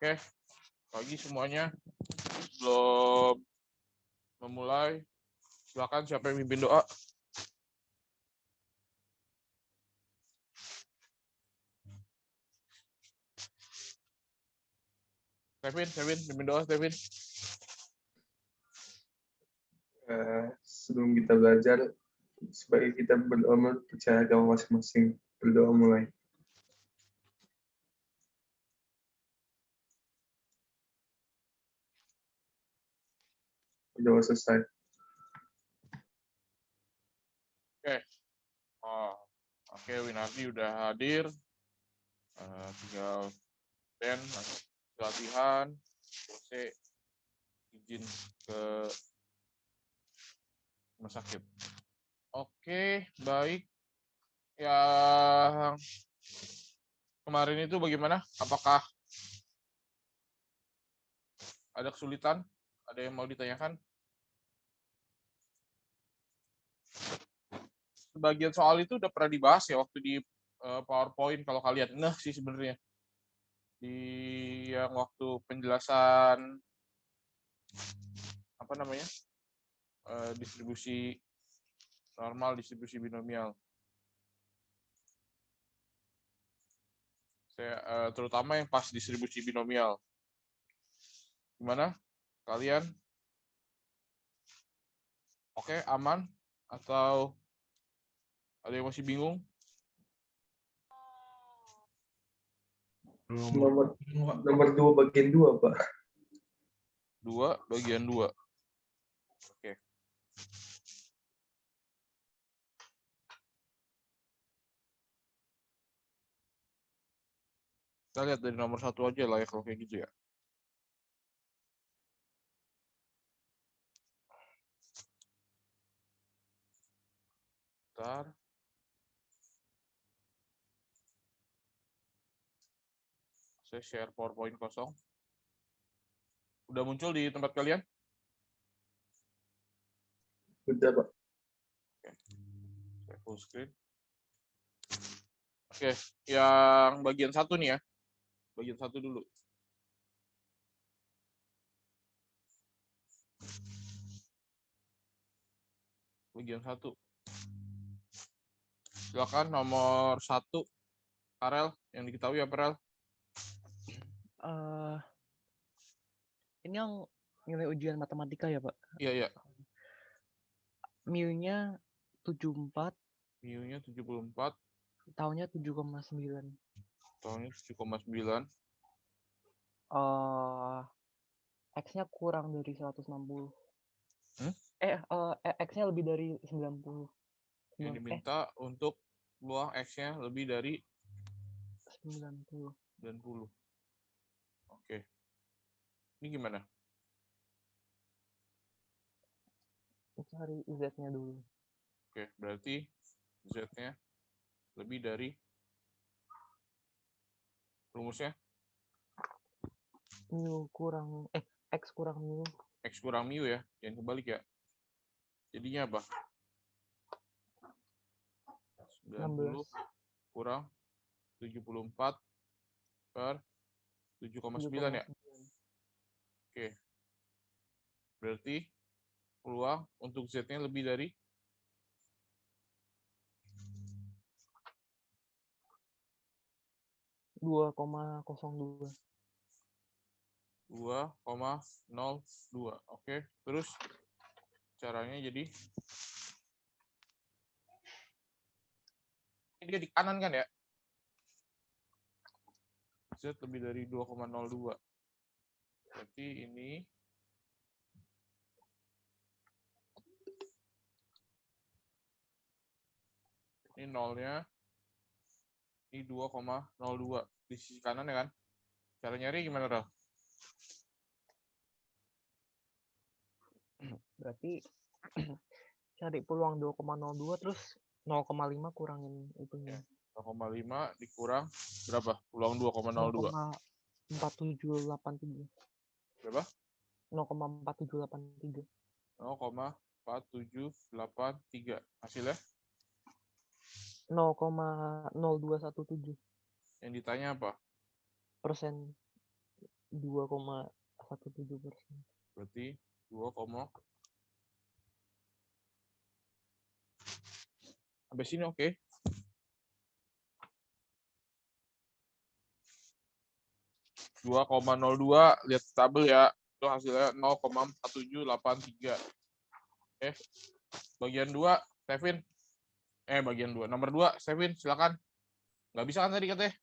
Oke, pagi semuanya. Sebelum memulai, silakan siapa yang mimpin doa. Stephen, mimpin doa, Stephen. Sebelum kita belajar, sebagai kita berdoa percaya agama masing-masing. Berdoa mulai. Berdoa selesai. Oke, Winardi udah hadir. Tinggal Ben, latihan, selesai, izin ke rumah sakit. Oke, baik. Yang kemarin itu bagaimana? Apakah ada kesulitan? Ada yang mau ditanyakan? Sebagian soal itu udah pernah dibahas ya waktu di PowerPoint kalau kalian sih sebenarnya di yang waktu penjelasan apa namanya distribusi normal, distribusi binomial. Saya terutama yang pas distribusi binomial. Gimana kalian? Oke, aman atau ada yang masih bingung? Nomor 2 bagian 2, Pak. 2 bagian 2. Oke. Kita lihat dari nomor 1 aja lah ya kalau kayak gitu ya. Bentar. Saya share PowerPoint kosong. Udah muncul di tempat kalian? Udah, Pak. Oke. Saya full screen. Oke, yang bagian 1 nih ya. Bagian 1 dulu. Bagian 1. Silakan nomor 1. Karel, yang diketahui apa, Rel? Ini yang nilai ujian matematika ya, Pak? Iya. Mu-nya 74. Mu-nya 74. Tahunnya 7,9. Tahunnya 7,9. X-nya kurang dari 160. X-nya lebih dari 90. Yang diminta untuk peluang X-nya lebih dari 90. Oke. Ini gimana? Cari Z-nya dulu. Oke, berarti Z-nya lebih dari rumusnya? X kurang mu. X kurang mu ya, yang kebalik ya. Jadinya apa? 90 kurang 74 per 7,9 ya? Oke. Berarti peluang untuk Z-nya lebih dari 2,02. 2,02. Oke, terus caranya jadi ini dia di kanan kan ya? Z lebih dari 2,02. Berarti ini nolnya, ini 2,02 di sisi kanan ya kan? Cara nyari gimana, Ral? Berarti cari peluang 2,02 terus 0,5 kurangin itunya. 0,5 dikurang berapa? Peluang 2,02. 0,4783. Berapa? 0,4783. 0,4783. Hasilnya? 0,0217. Yang ditanya apa? Persen 2,17%. Berarti 2, sampai sini oke. Dua 2,02 lihat tabel ya. Itu hasilnya 0,4783. Oke. Bagian 2, Kevin. Bagian 2. Nomor 2, Kevin, silakan. Nggak bisa kan tadi katanya?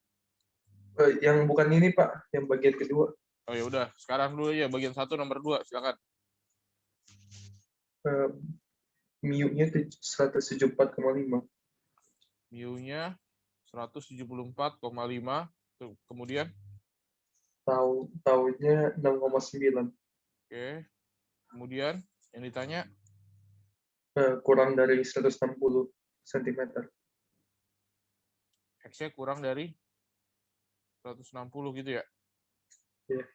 Yang bukan ini Pak, yang bagian kedua. Oh ya udah, sekarang dulu ya bagian 1 nomor 2, silakan. Mu-nya 174,5. Mu-nya 174,5. Kemudian Taunya 6,9. oke. Kemudian yang ditanya Kurang dari 160 cm. X-nya kurang dari 160 gitu ya. Iya.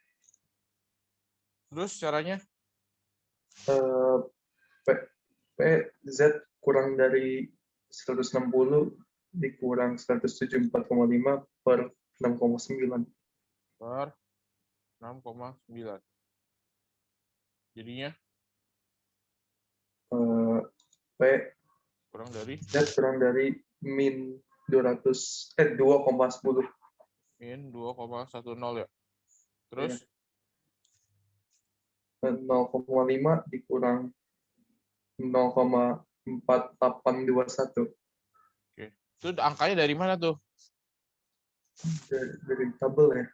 Terus caranya Z kurang dari 160 dikurang 174,5 per 6,9. per 6,9. Jadinya P kurang dari Z kurang dari min 2,10. min 2,10 ya. Terus 0,5 dikurang 0,4821. oke. Itu angkanya dari mana tuh? Dari tabel ya.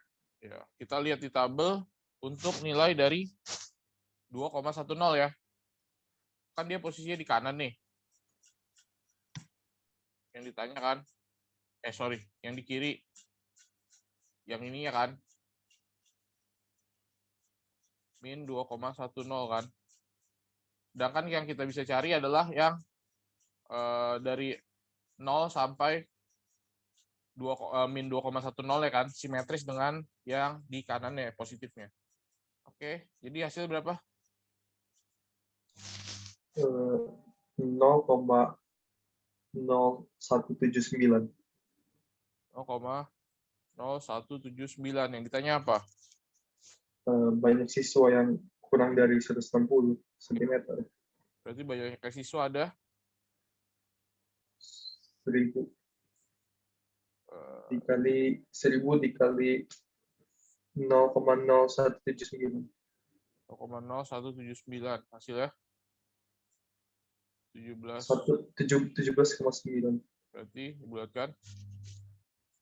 Ya, kita lihat di tabel untuk nilai dari 2,10 ya. Kan dia posisinya di kanan nih. Yang ditanya kan, yang di kiri. Yang ini ya kan. Min 2,10 kan. Sedangkan yang kita bisa cari adalah yang dari 0 sampai min 2,10 ya kan, simetris dengan yang di kanannya positifnya. Oke, jadi hasil berapa? 0,0179. 0,0179. Yang ditanya apa? Banyak siswa yang kurang dari 160 cm. Berarti banyak siswa ada 1000 dikali 1000 dikali 0,0179. 0,0179. Hasilnya 17. 17,9. Berarti dibulatkan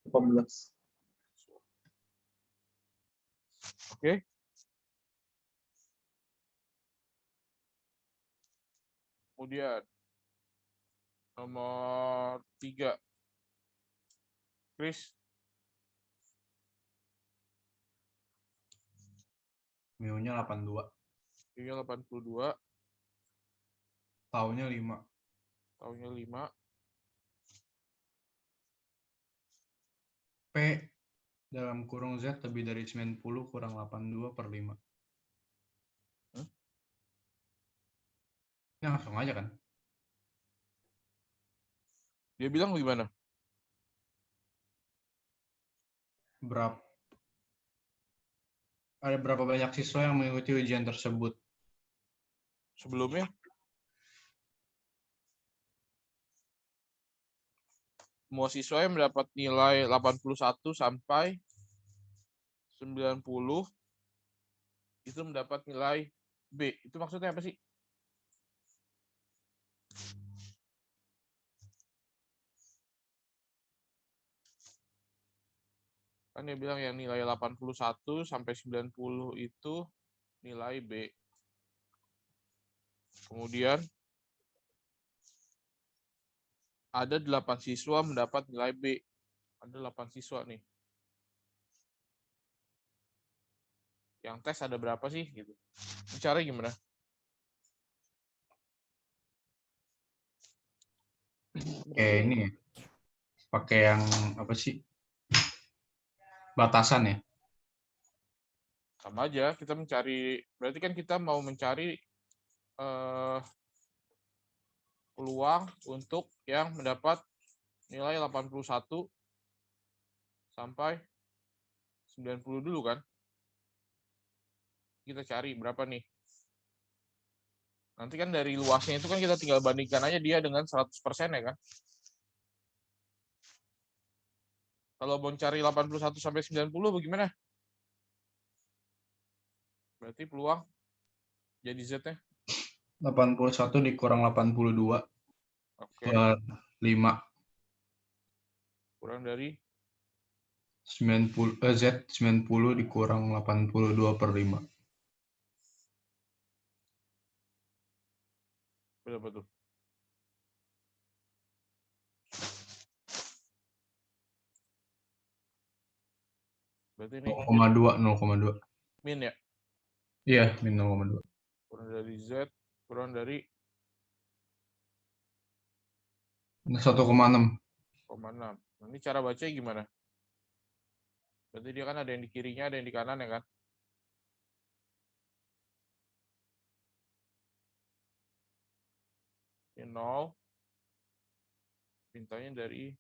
18. Oke. Kemudian nomor 3. Chris. Mu-nya 82. Mu-nya 82. Taunya 5. Taunya 5. P dalam kurung Z lebih dari 90 kurang 82 per 5. Ini langsung aja kan? Dia bilang gimana? Ada berapa banyak siswa yang mengikuti ujian tersebut? Sebelumnya? Semua siswa yang mendapat nilai 81 sampai 90 itu mendapat nilai B. Itu maksudnya apa sih? Kan dia bilang yang nilai 81 sampai 90 itu nilai B. Kemudian ada 8 siswa mendapat nilai B. Ada 8 siswa nih. Yang tes ada berapa sih gitu. Bicara gimana? Ini ya. Pakai yang apa sih? Batasan ya. Sama aja, kita mencari, berarti kan kita mau mencari peluang untuk yang mendapat nilai 81 sampai 90 dulu kan. Kita cari berapa nih. Nanti kan dari luasnya itu kan kita tinggal bandingkan aja dia dengan 100% ya kan. Kalau mau cari 81 sampai 90 bagaimana? Berarti peluang jadi Z-nya. 81 dikurang 82 Oke, per 5. kurang dari 90, Z 90 dikurang 82 per 5. berapa tuh? Berarti ini 0,2, 0,2. min ya. Iya, min 0,2. Kurang dari Z, kurang dari 1,6. 0,6. Nah, ini cara bacanya gimana? Berarti dia kan ada yang di kirinya, ada yang di kanan ya kan? Ini 0. Mintanya dari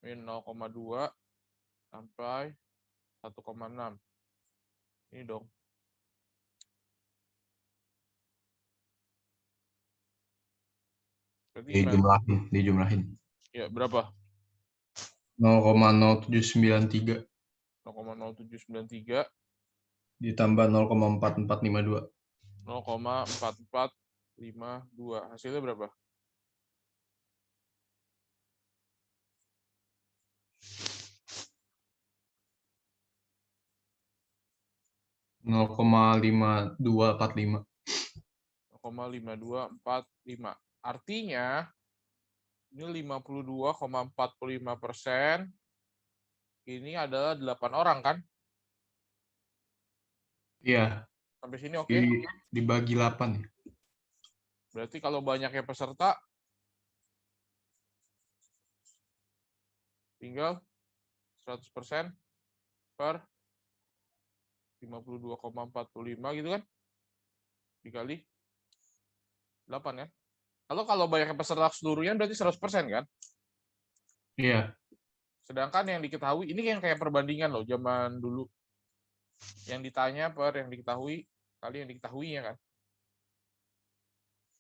min 0,2 sampai 1,6. Ini dong. Berarti gimana? Dijumlahin. Ya, berapa? 0,0793 0,0793 ditambah 0,4452. 0,4452. Hasilnya berapa? Nol koma 5245. 0,5245. Artinya ini 52,45% ini adalah 8 orang kan? Iya, Sampai sini oke? dibagi 8 ya. Berarti kalau banyaknya peserta tinggal 100% per 52,45 gitu kan? Dikali 8 ya. Kalau banyaknya peserta seluruhnya berarti 100% kan? Iya. Sedangkan yang diketahui, ini yang kayak perbandingan loh zaman dulu. Yang ditanya per yang diketahui kali yang diketahuinya kan.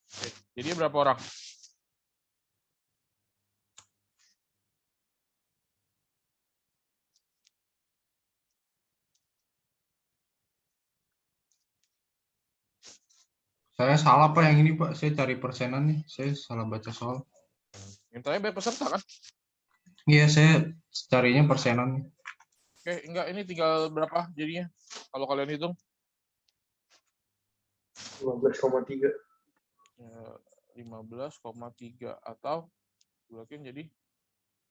Oke, jadi berapa orang? Saya salah Pak yang ini Pak. Saya cari persenan nih. Saya salah baca soal. Yang tanya banyak peserta kan? Iya, saya carinya persenan nih. Oke, enggak, ini tinggal berapa jadinya? Kalau kalian hitung? 15,3. 15,3 atau bulatkan jadi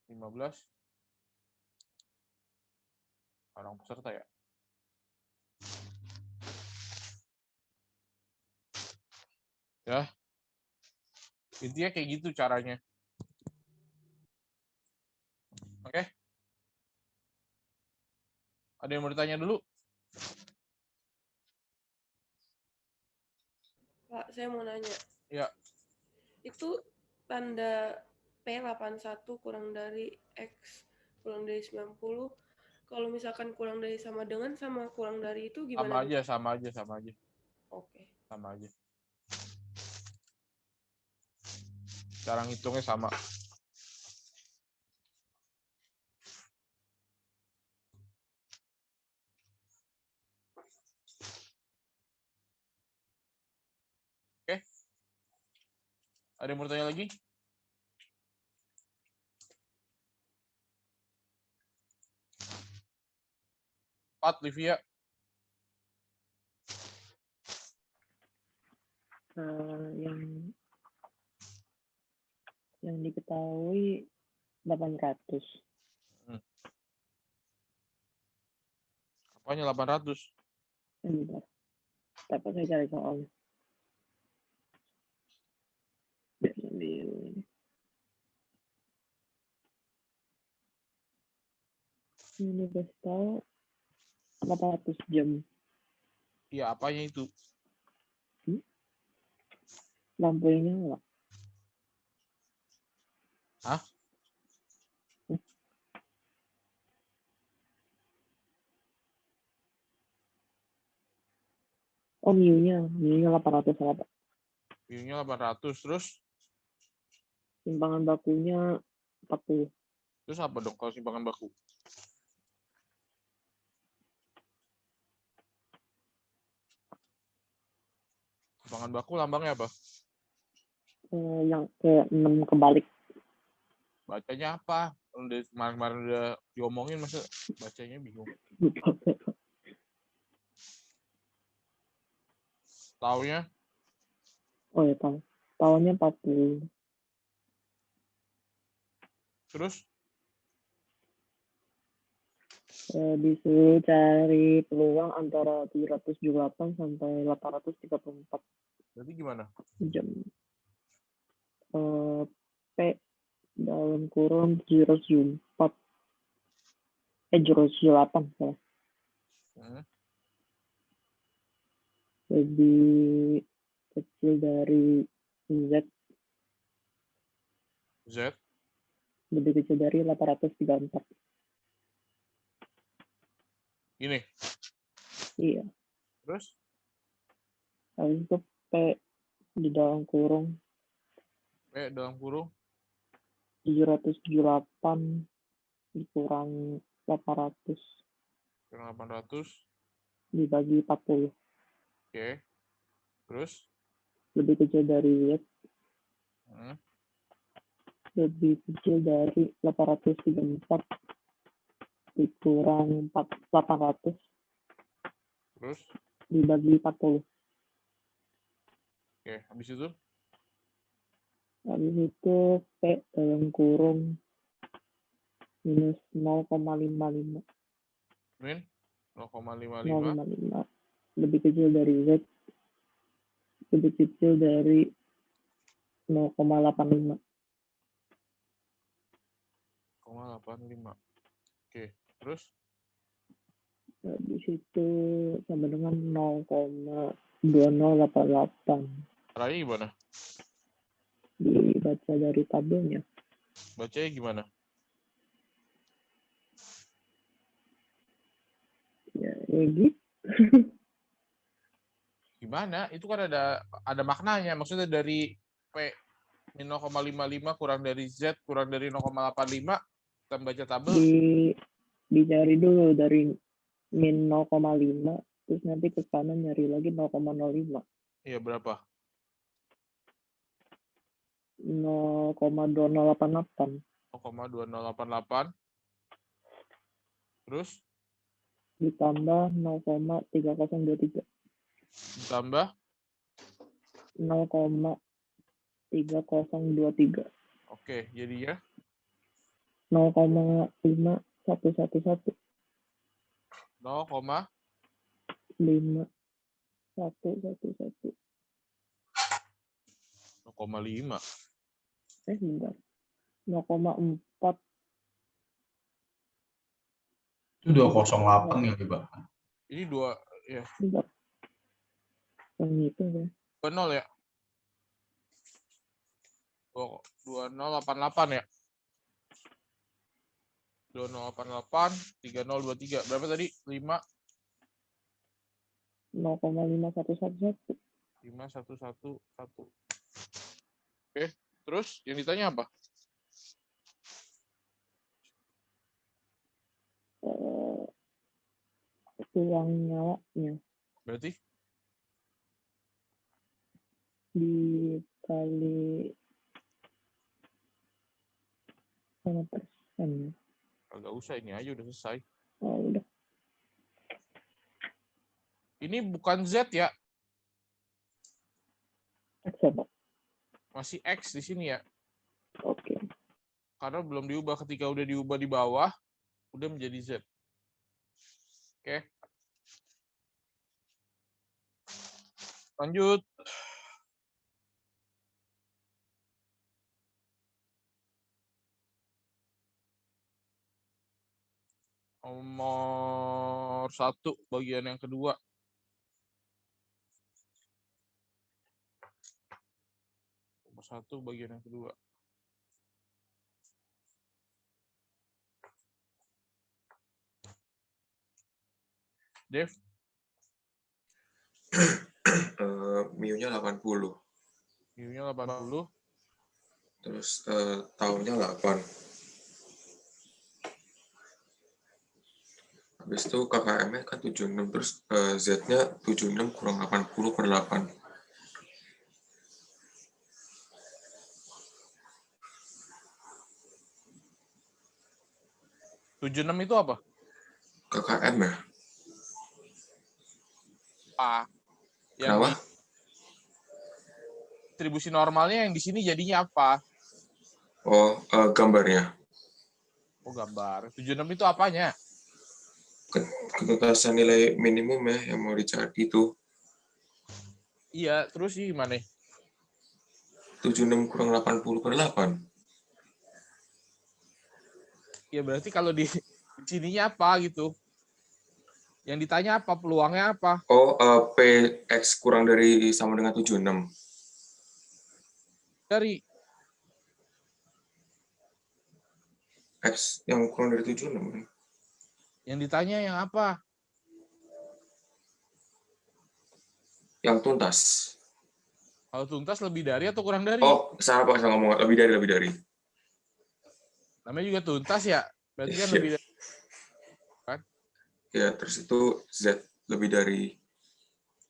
15 orang peserta ya. Ya. Intinya kayak gitu caranya. Oke. Ada yang mau ditanya dulu? Pak, saya mau nanya. Ya. Itu tanda P81 kurang dari X kurang dari 90. Kalau misalkan kurang dari sama dengan sama kurang dari itu gimana? Sama aja. Oke. Sama aja. Cara ngitungnya sama. Oke. Ada yang mau tanya lagi? Pat, Livia. Yang diketahui 800. Apanya 800? Bentar. Tapi saya cari soalnya. Biar sambil ini kasih tahu 800 jam. Iya, apanya itu? Lampunya nyala. Hah? Oh, MIU-nya 800 salah, Pak. MIU-nya 800, terus Simpangan bakunya 40. terus apa dong kalau simpangan baku? Simpangan baku lambangnya apa? Yang ke 6 kebalik. Bacanya apa? Udah kemarin-kemarin udah diomongin, masa bacanya bingung. Lupa, Pak. Taunya Oh ya, tahu. Tahunnya 40. terus Disuruh cari peluang antara 778 sampai 834 berarti gimana? jam. P dalam kurung 0,4. 0,8 salah. Hmm. Lebih kecil dari Z, Z lebih kecil dari 834. ini. Iya. Terus Habis itu P di dalam kurung P dalam kurung 778 dikurang 800 kurang 800. dibagi 40. Oke. Terus Lebih kecil dari Z, hmm. lebih kecil dari 834 dikurang 800 Terus dibagi 40. oke, habis itu Habis itu P dalam kurung minus 0,55. min 0,55. 0,55 lebih kecil dari Z, lebih kecil dari 0,85. 0,85. Oke, terus Habis itu sama dengan 0,2088. caranya gimana? Dibaca dari tabelnya. Bacanya gimana? Ya gitu. Gimana? Itu kan ada maknanya. Maksudnya dari P min 0,55 kurang dari Z kurang dari 0,85 kita baca tabel. Dicari dulu dari min 0,5 terus nanti ke kanan nyari lagi 0,05. Iya, berapa? 0,2088 0,2088. Terus ditambah 0,3023 ditambah 0,3023 oke, jadinya 0,5111 0,5111. 5111 0,5. bentar 0,4 Itu 208 ya, Pak. Ini dua ya, bentar yang itu ya 20 ya. 2088 ya. 2088 3023. Berapa tadi? 5 0,5111 5111. Oke, terus yang ditanya apa? tulang nyawanya Berarti dikali sama persen. agak usah, ini aja udah selesai. Oh udah. Ini bukan Z ya, Coba. masih X di sini ya. Oke. Karena belum diubah. Ketika udah diubah di bawah, udah menjadi Z. Oke. Lanjut. Nomor 1 bagian yang kedua. Nomor 1 bagian yang kedua. Dev. mu-nya 80. mu-nya 80. Terus tahunnya 8. Habis itu KKM-nya kan 76, terus Z-nya 76 kurang 80 per 8. (76) itu apa? KKM ya? Yang Kenapa? distribusi normalnya yang di sini jadinya apa? Oh, gambarnya. Oh, gambar. 76 itu apanya? Ketuntasan nilai minimum ya yang mau dicari itu. Iya, terus sih gimana? 76 kurang 80 per 8. Ya berarti kalau di sininya apa gitu? Yang ditanya apa? Peluangnya apa? Oh, PX kurang dari sama dengan 76. Dari X yang kurang dari 76 kan? yang ditanya yang apa? Yang tuntas. Kalau tuntas lebih dari atau kurang dari? Oh, salah Pak, saya ngomong lebih dari. Namanya juga tuntas ya. Berarti kan Iya. lebih dari. Kan? Ya, terus itu Z lebih dari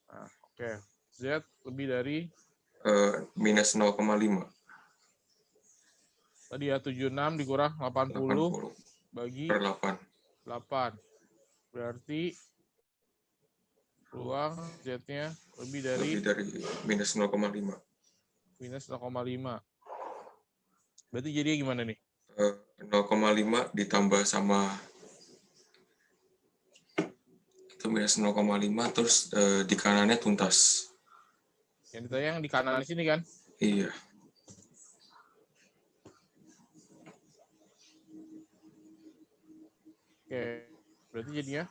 Nah, oke. Z lebih dari minus 0,5. tadi ya 76 dikurang 80 bagi per 8. 8. Berarti peluang Z-nya lebih dari minus 0,5. minus 0,5. Berarti jadinya gimana nih? 0,5 ditambah sama itu minus 0,5 terus di kanannya tuntas. Yang ditanya yang di kanan sini kan? Iya. Oke. Berarti jadinya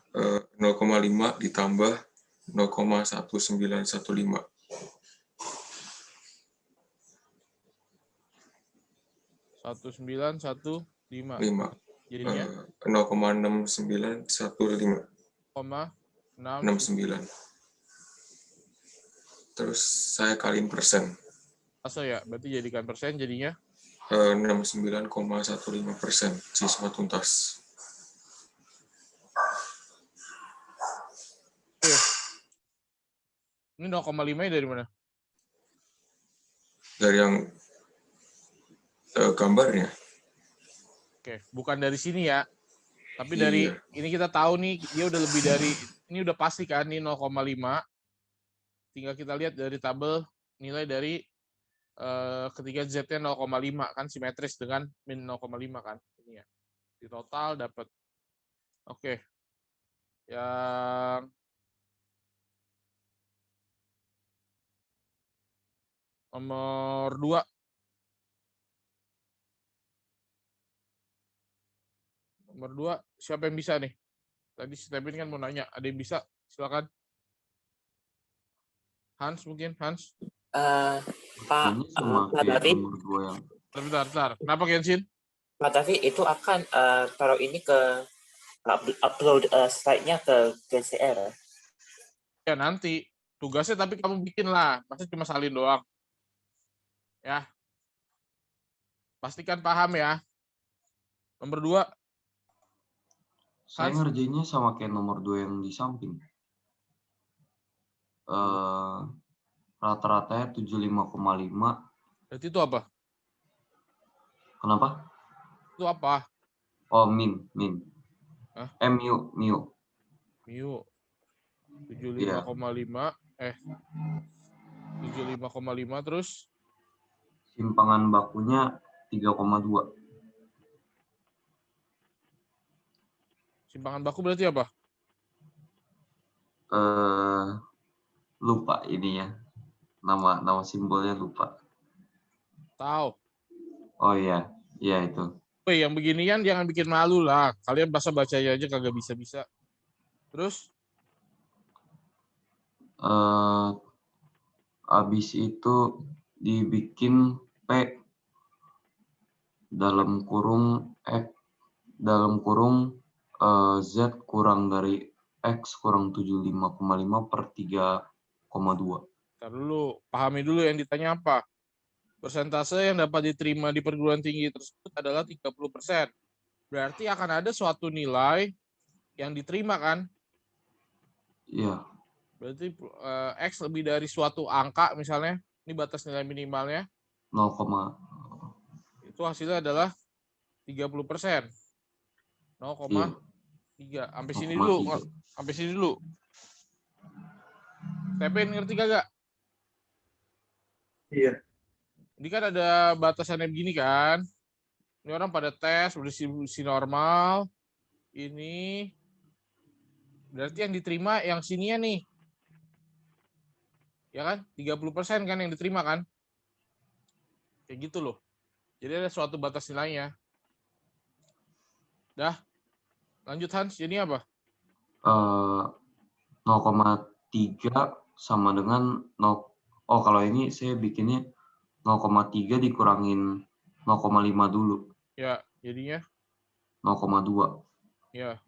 0,5 ditambah 0,1915. 1915. 5. Jadinya 0,6915. 0,69. Terus saya kaliin persen. Masa ya? Berarti jadikan persen jadinya 69,15% siswa tuntas. Oke. Ini 0,5 dari mana? Dari yang gambarnya. Oke, bukan dari sini ya. Tapi dari ini kita tahu nih dia udah lebih dari ini udah pasti kan ini 0,5. Tinggal kita lihat dari tabel nilai dari ketika Z-nya 0,5 kan simetris dengan min 0,5 kan. Ini ya. Di total dapat. Oke. Yang nomor 2. Nomor 2, siapa yang bisa nih? Tadi Stephen kan mau nanya, ada yang bisa? Silakan. Hans mungkin, Hans. Pak Tafi. Bentar. Kenapa Kenshin? Pak Tafi itu akan taruh ini ke upload slide-nya ke GCR. Ya nanti tugasnya tapi kamu bikin lah, pasti cuma salin doang. Ya. Pastikan paham ya. Nomor 2. Saya ngerjainnya sama kayak nomor 2 yang di samping. Rata-ratanya 75,5. Berarti itu apa? Kenapa? Itu apa? Oh, min. Hah? Mu. Mu. 75,5. 75,5 terus? Simpangan bakunya 3,2. Simpangan baku berarti apa? Lupa ininya. Nama simbolnya lupa. Tahu. Oh iya itu. Woi, yang beginian jangan bikin malu lah. Kalian baca aja kagak bisa. Terus? Habis itu dibikin P dalam kurung Z kurang dari X kurang 75,5 per 3,2. Ntar dulu, pahami dulu yang ditanya apa. Persentase yang dapat diterima di perguruan tinggi tersebut adalah 30%. Berarti akan ada suatu nilai yang diterima kan? Iya. Berarti X lebih dari suatu angka misalnya, ini batas nilai minimalnya, 0, itu hasilnya adalah 30%. 0,3. iya. Sampai sini dulu. 0,3. Sampai sini dulu. Stephen ngerti kagak? Iya. Ini kan ada batasannya begini kan. Ini orang pada tes berdistribusi normal. Ini berarti yang diterima yang sininya nih. Ya kan? 30% kan yang diterima kan? Kayak gitu loh. Jadi ada suatu batas nilainya. Dah. Lanjut Hans, jadi apa? 0,3 sama dengan 0. Oh, kalau ini saya bikinnya 0,3 dikurangin 0,5 dulu. Ya, jadinya 0,2. ya.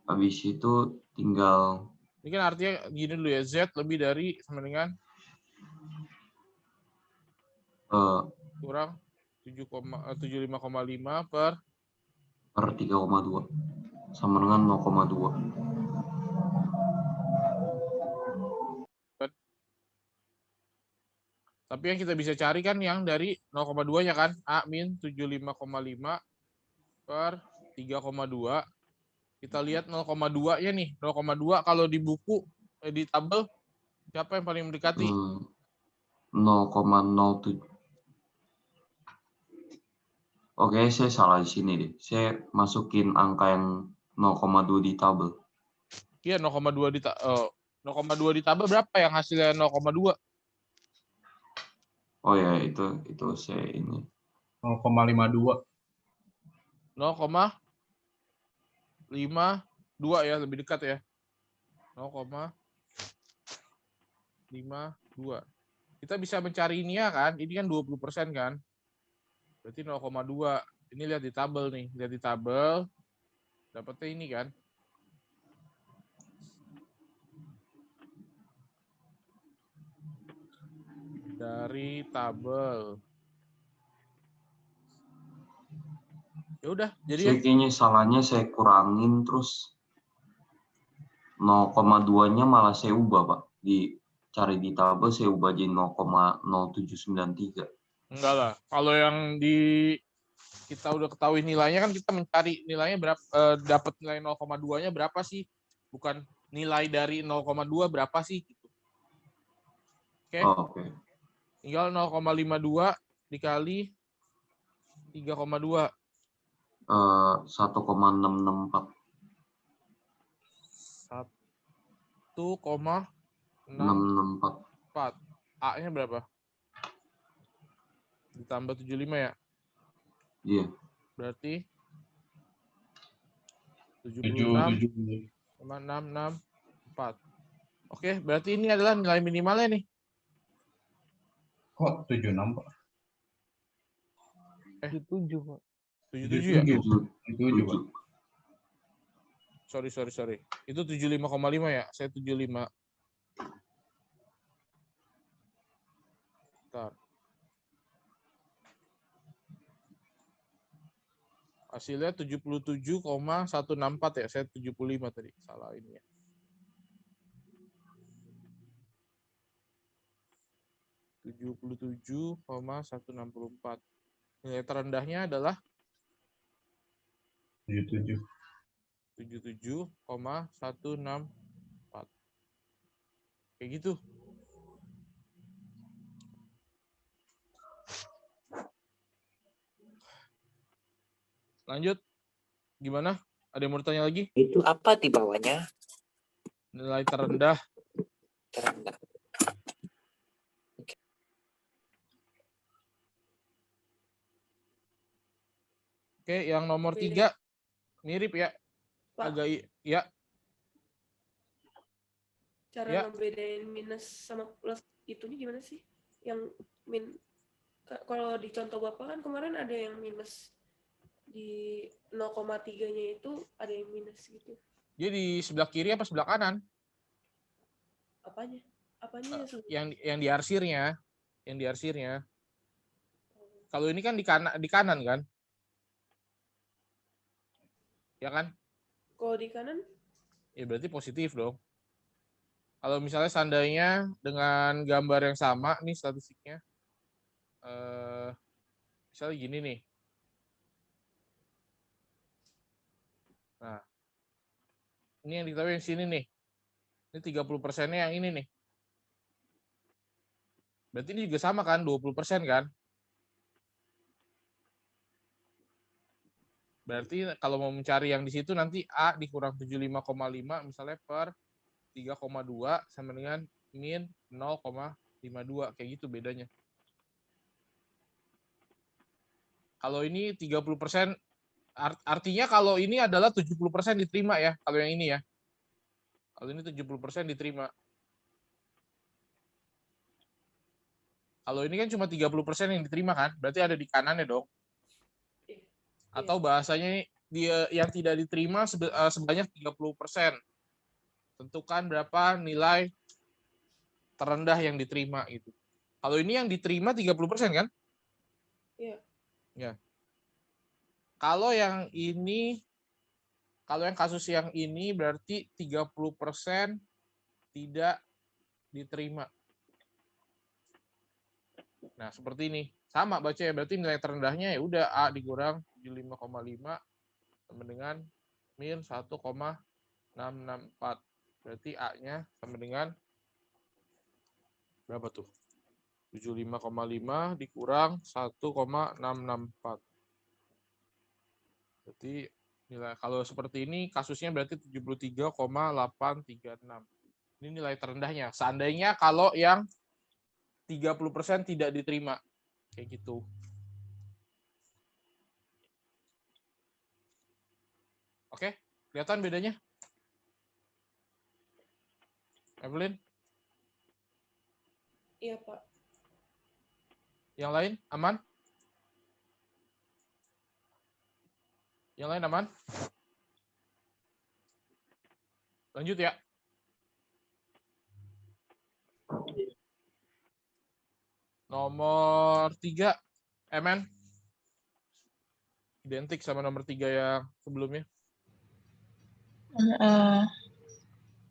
Habis itu tinggal Ini kan artinya gini dulu ya, Z lebih dari sama dengan kurang 75,5 per 3,2 sama dengan 0,2. Tapi yang kita bisa cari kan yang dari 0,2-nya kan, A min 75,5 per 3,2. Kita lihat 0,2-nya nih, 0,2 kalau di buku, di tabel, siapa yang paling mendekati? 0,07. Oke, saya salah di sini deh. Saya masukin angka yang 0,2 di tabel. Iya, 0,2 di tabel berapa yang hasilnya 0,2? Oh ya, itu saya ini. 0,52. 0,52 ya, lebih dekat ya. 0,52. Kita bisa mencari ini ya kan, ini kan 20% kan. Berarti 0,2. Ini lihat di tabel nih, lihat di tabel. Dapatnya ini kan. Dari tabel. Ya udah, jadi Saya kayaknya salahnya saya kurangin terus 0,2-nya malah saya ubah, Pak. Dicari di tabel saya ubah jadi 0,0793. enggak lah. Kalau yang kita udah ketahui nilainya kan kita mencari nilainya berapa, dapat nilai 0,2-nya berapa sih? Bukan nilai dari 0,2 berapa sih gitu. Oke. Oh, oke. Tinggal 0,52 dikali 3,2. 1,664. 1,664. A-nya berapa? Ditambah 75 ya? Iya. Berarti 76,664. 7. Oke, berarti ini adalah nilai minimalnya nih. Kok 76, Pak? 77, Pak. 77 ya? 77, Pak. Sorry. Itu 75,5 ya? Saya 75. Bentar. Hasilnya 77,164 ya. Saya 75 tadi. Salah ini ya. 77,164. Nilai terendahnya adalah 77. 77,164. Kayak gitu. Lanjut. Gimana? Ada yang mau tanya lagi? Itu apa di bawahnya? Nilai terendah. Terendah. Oke, yang nomor 3 mirip ya. Pak. Agak ya. Cara Ya. ngebedain minus sama plus itunya gimana sih? Yang kalau di contoh Bapak kan kemarin ada yang minus di 0,3-nya itu ada yang minus gitu. Dia di sebelah kiri apa sebelah kanan? Apanya? Apanya yang sulit? yang di arsirnya, Kalau ini kan di kanan kan? Ya kan? Kalau di kanan? Ya berarti positif dong. Kalau misalnya seandainya dengan gambar yang sama nih statistiknya, misalnya gini nih. Nah, ini yang diketahui yang sini nih. Ini 30%-nya yang ini nih. Berarti ini juga sama kan, 20% kan? Berarti kalau mau mencari yang di situ nanti A dikurang 75,5 misalnya per 3,2 sama dengan min 0,52. Kayak gitu bedanya. Kalau ini 30%, artinya kalau ini adalah 70% diterima ya, kalau yang ini ya. Kalau ini 70% diterima. Kalau ini kan cuma 30% yang diterima kan, berarti ada di kanannya dong. Atau bahasanya dia yang tidak diterima sebanyak 30%. Tentukan berapa nilai terendah yang diterima gitu. Kalau ini yang diterima 30% kan? Iya. Ya. Kalau yang kasus yang ini berarti 30% tidak diterima. Nah, seperti ini. Sama baca ya, berarti nilai terendahnya ya udah A dikurang 75,5 sama dengan min 1,664. Berarti A-nya sama dengan berapa tuh? 75,5 dikurang 1,664. Berarti nilai kalau seperti ini kasusnya berarti 73,836. Ini nilai terendahnya. Seandainya kalau yang 30% tidak diterima. Kayak gitu. Oke, kelihatan bedanya? Evelyn? Iya, Pak. Yang lain aman? Yang lain aman? Lanjut ya. Nomor 3, MN. Identik sama nomor 3 yang sebelumnya.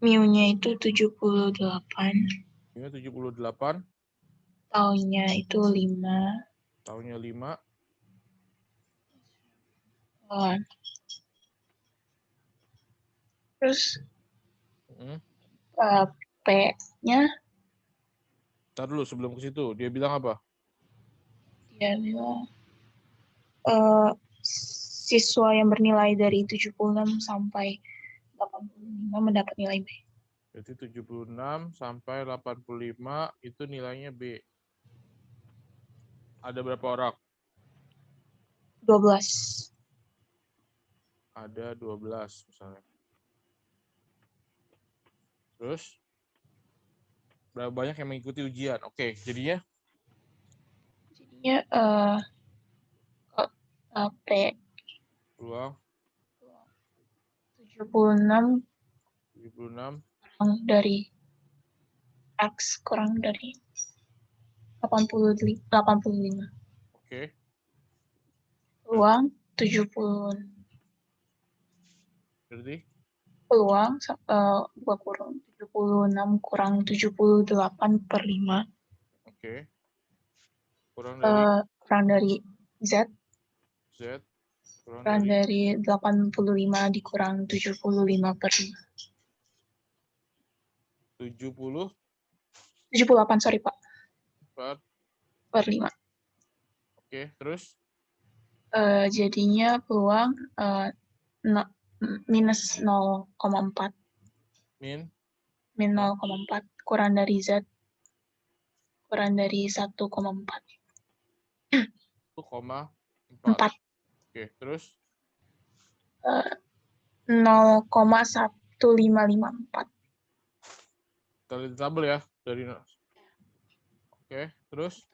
Mu-nya itu 78. Mu 78. Taunya itu 5. Taunya 5. Terus P-nya Ntar dulu sebelum ke situ, dia bilang apa? dia bilang siswa yang bernilai dari 76 sampai 85 mendapat nilai B. Berarti 76 sampai 85 itu nilainya B. Ada berapa orang? 12. Ada 12 misalnya. Terus berapa banyak yang mengikuti ujian? Oke, jadinya P peluang 76 kurang dari X kurang dari 85. Oke. Peluang 70. Berarti Peluang 76 kurang 78/5. Oke. Kurang dari Z. Kurang dari 85 dikurang 75/5. 78, sorry Pak. Per 5. Oke, terus? Jadinya peluang minus 0,4. Min 0,4 kurang dari Z kurang dari 1,4. 1,4. Oke, terus? 0,1554. Kita lihat tabel ya dari. Oke, terus?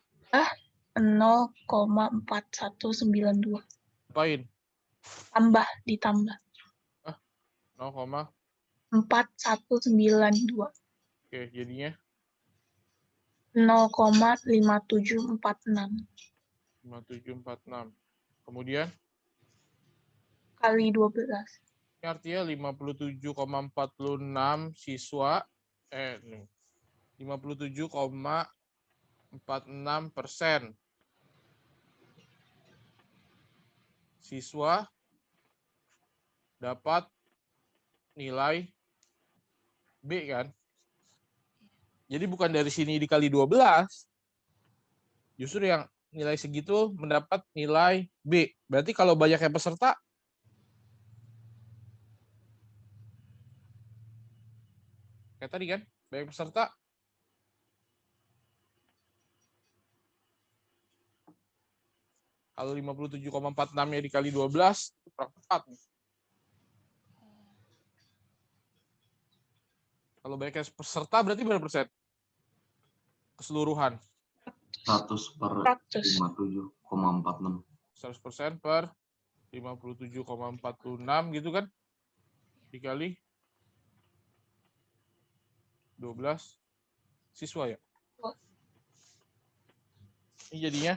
0,4192. Apain? Ditambah. 0,4192. 4192. Oke, jadinya 0,5746 5746. Kemudian kali 12. ini artinya 57,46 siswa 57,46% siswa dapat nilai B kan? Jadi bukan dari sini dikali 12. Justru yang nilai segitu mendapat nilai B. Berarti kalau banyaknya peserta, kayak tadi kan, banyak peserta, kalau 57,46-nya dikali 12, itu kurang tepat. Kalau banyaknya peserta berarti berapa persen? Keseluruhan. 100/57,46. 100% per 57,46 gitu kan? Dikali 12 siswa ya. Ini jadinya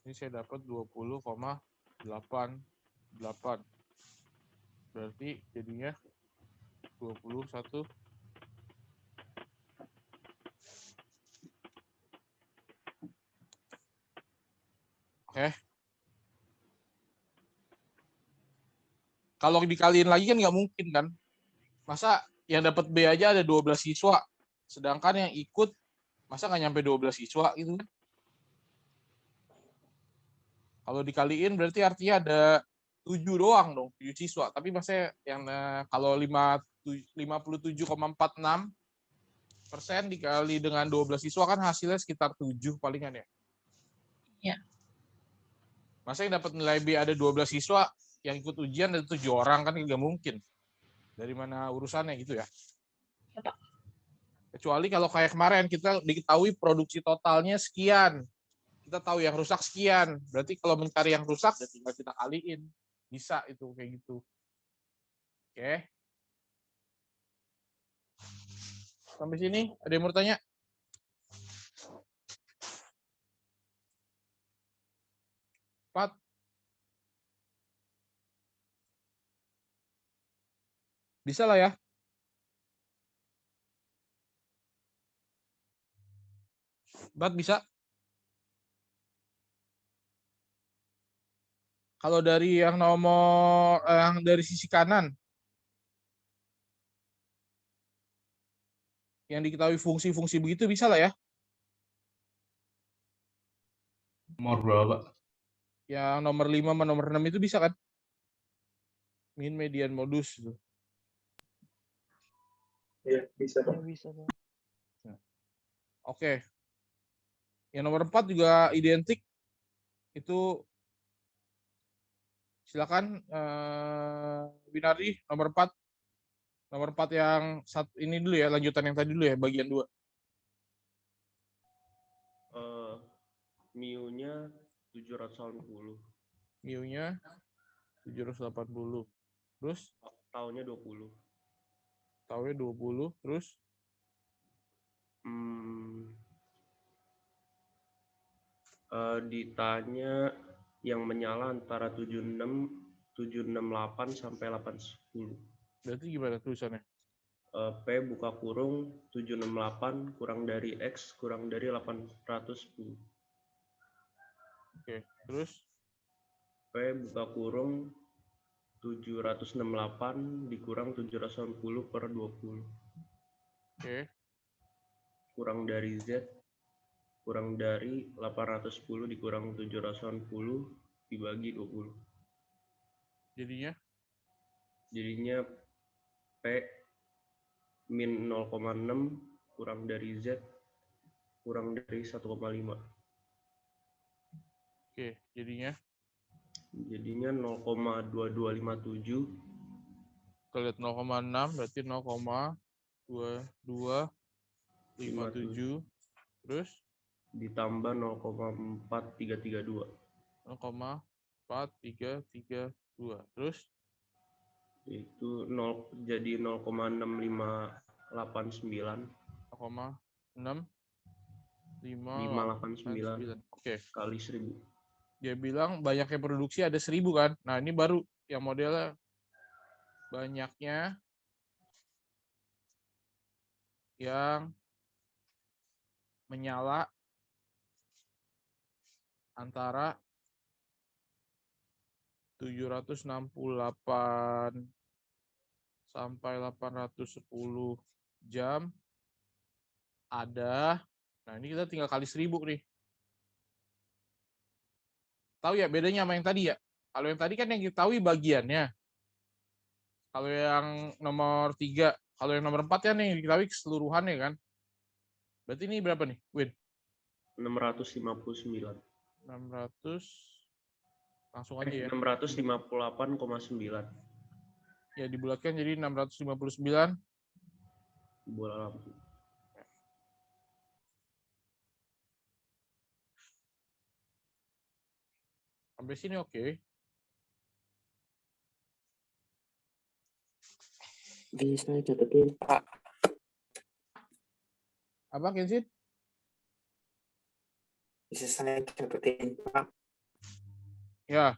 ini saya dapat 20,88. Berarti jadinya 21. Oke. Kalau dikaliin lagi kan nggak mungkin kan. Masa yang dapat B aja ada 12 siswa. Sedangkan yang ikut masa nggak nyampe 12 siswa gitu kan. Kalau dikaliin berarti artinya ada 7 doang dong, 7 siswa. Tapi masa yang kalau 57,46% dikali dengan 12 siswa kan hasilnya sekitar 7 palingan ya. Iya. Masa yang dapat nilai B ada 12 siswa, yang ikut ujian ada 7 orang kan nggak mungkin. Dari mana urusannya gitu ya? Ya, Pak. Kecuali kalau kayak kemarin kita diketahui produksi totalnya sekian. Kita tahu yang rusak sekian. Berarti kalau mencari yang rusak ya tinggal kita kaliin. Bisa itu kayak gitu. Oke. Sampai sini ada yang mau tanya? Pat. Bisa lah ya. Bat bisa. Kalau dari yang nomor yang dari sisi kanan yang diketahui fungsi-fungsi begitu bisa lah ya. Nomor berapa? Yang nomor 5 sama nomor 6 itu bisa kan? Min, median, modus. Iya, bisa, Ya Pak. bisa, Pak. Oke. Yang nomor 4 juga identik. Itu silakan Winardi nomor 4. Nomor 4 yang ini dulu ya, lanjutan yang tadi dulu ya, bagian 2. Mu-nya 780. Mu-nya 780. Terus? Tahunnya 20. Tahunnya 20, terus? Ditanya yang menyala antara 76, 768 sampai 810. Berarti gimana tulisannya? P buka kurung 768 kurang dari X kurang dari 810. Oke, terus? P buka kurung 768 dikurang 780 per 20. Oke. Kurang dari Z kurang dari 810 dikurang 780 dibagi 20. Jadinya P min 0,6 kurang dari Z kurang dari 1,5. Oke, jadinya 0,2257. Kita lihat 0,6 berarti 0,2257. Terus ditambah 0,4332. 0,4332. Terus? Itu jadi 0,6589. 0,6589. Oke. Kali 1000. Dia bilang banyaknya produksi ada 1000 kan. Nah, ini baru yang modelnya banyaknya yang menyala antara 768 sampai 810 jam ada. Nah, ini kita tinggal kali 1000 nih. Tahu ya bedanya sama yang tadi ya? Kalau yang tadi kan yang diketahui bagiannya. Kalau yang nomor 3, kalau yang nomor 4 kan yang diketahui keseluruhannya kan. Berarti ini berapa nih, Win? 659. 600 langsung aja ya. 658,9. Ya dibulatkan jadi 659. Bola lampu. Sampai sini oke. Bisa catetin, Pak. Apa, Kensin? Bisa saya catetin, Pak. Ya.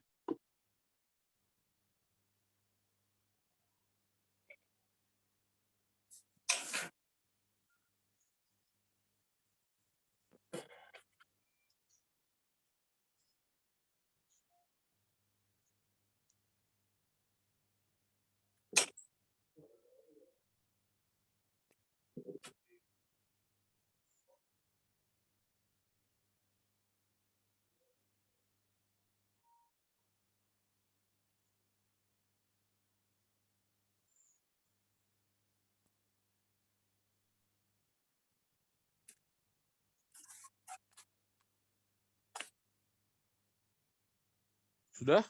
Sudah?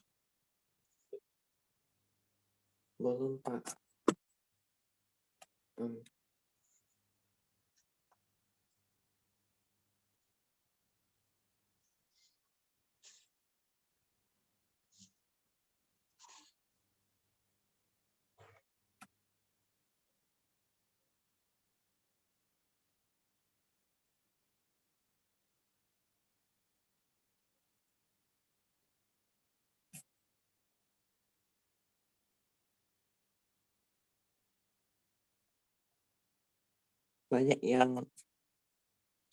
Belum, Pak. Banyak yang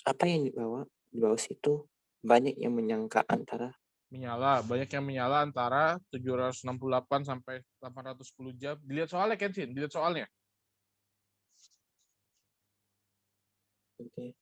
apa yang di bawah situ banyak yang menyangka antara Banyak yang menyala antara 768 sampai 810 jam. Dilihat soalnya, Kensin, dilihat soalnya. Oke.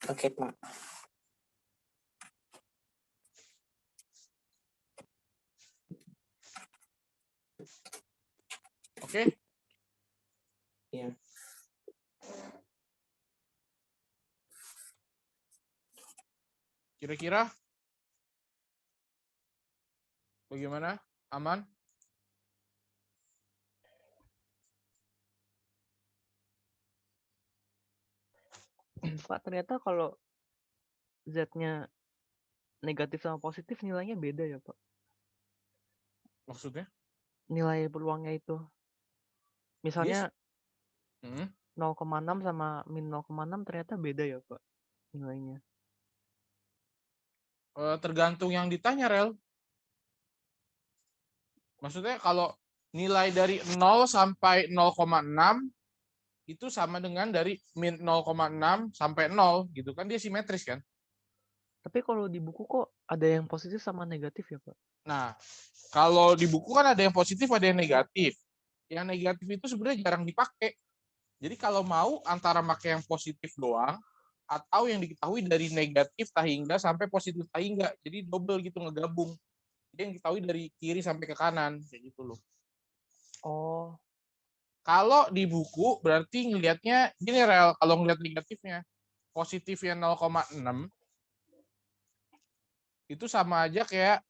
Oke, Pak. Oke? Iya. Kira-kira bagaimana? Aman? Pak, ternyata kalau Z-nya negatif sama positif nilainya beda ya, Pak? Maksudnya? Nilai peluangnya itu. Misalnya 0,6 sama min 0,6 ternyata beda ya, Pak, nilainya. Tergantung yang ditanya, Rel. Maksudnya kalau nilai dari 0 sampai 0,6 itu sama dengan dari min 0,6 sampai 0 gitu kan, dia simetris kan. Tapi kalau di buku kok ada yang positif sama negatif ya, Pak? Nah, kalau di buku kan ada yang positif, ada yang negatif. Yang negatif itu sebenarnya jarang dipakai. Jadi kalau mau antara pakai yang positif doang atau yang diketahui dari negatif tahingga sampai positif tahingga. Jadi double gitu ngegabung. Jadi yang diketahui dari kiri sampai ke kanan kayak gitu loh. Oh, Kalau di buku berarti ngelihatnya gini Rel, kalau ngelihat negatifnya positifnya 0,6 itu sama aja kayak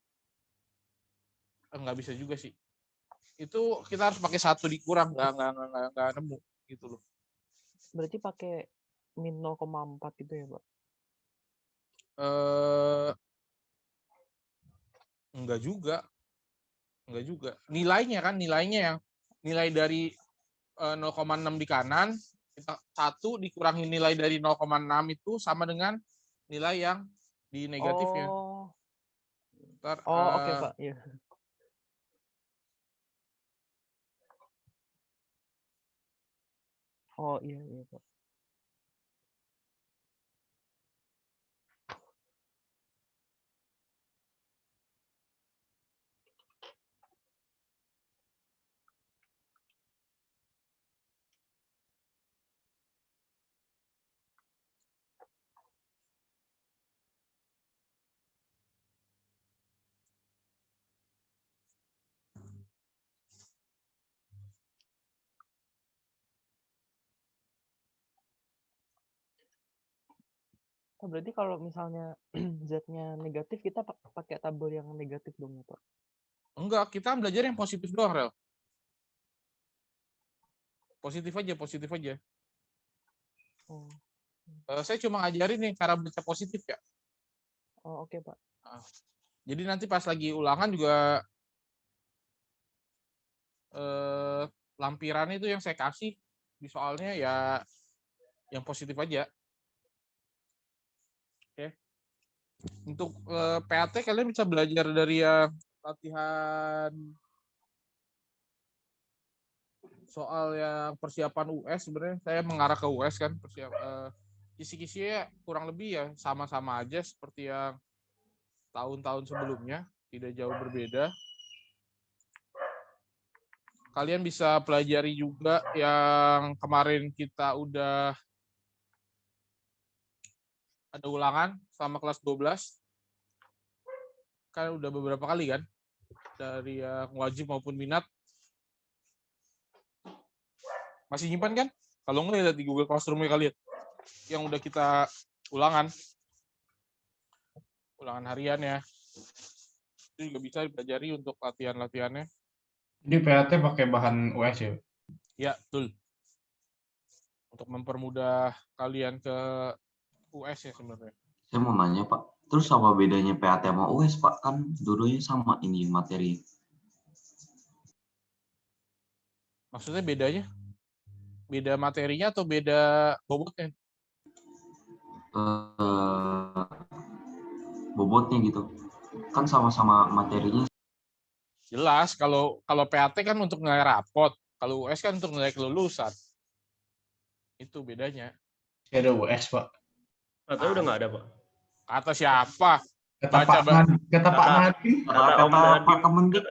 nggak bisa juga sih. Itu kita harus pakai 1 dikurang, nggak nemu gitu loh. berarti pakai min 0,4 gitu ya, Pak? Enggak juga. Nilainya yang nilai dari 0,6 di kanan, kita 1 dikurangi nilai dari 0,6 itu sama dengan nilai yang di negatifnya. Oh, Ntar, oke Pak. Iya. Oh iya Pak. Oh, berarti kalau misalnya Z-nya negatif, kita pakai tabel yang negatif dong ya, Pak? enggak, kita belajar yang positif doang, Rel. Positif aja. Oh. Saya cuma ngajarin nih cara baca positif ya. Oh, oke, Pak. Jadi nanti pas lagi ulangan juga lampiran itu yang saya kasih di soalnya ya yang positif aja. Oke. Untuk PAT kalian bisa belajar dari yang latihan soal yang persiapan US. Sebenarnya saya mengarah ke US kan, kisi-kisinya kurang lebih ya sama-sama aja seperti yang tahun-tahun sebelumnya, tidak jauh berbeda. Kalian bisa pelajari juga yang kemarin kita udah ada ulangan sama kelas 12. Kan udah beberapa kali kan, dari yang wajib maupun minat. Masih nyimpan kan? Kalau enggak ya di Google Classroom-nya kalian. Yang udah kita ulangan harian ya. Itu juga bisa dipelajari untuk latihan-latihannya. Jadi PAT pakai bahan US ya? Ya, betul. Untuk mempermudah kalian ke US ya sebenarnya. Saya mau nanya Pak, terus apa bedanya PAT sama US Pak? Kan dua-duanya sama ini materi. Maksudnya bedanya? Beda materinya atau beda bobotnya? Bobotnya gitu. Kan sama-sama materinya. Jelas, kalau PAT kan untuk nilai rapot, kalau US kan untuk nilai kelulusan. Itu bedanya. Ada US, Pak. Katanya udah nggak ada, Pak. Kata siapa? Kata Pak Nadiem. Kata Om Nadiem.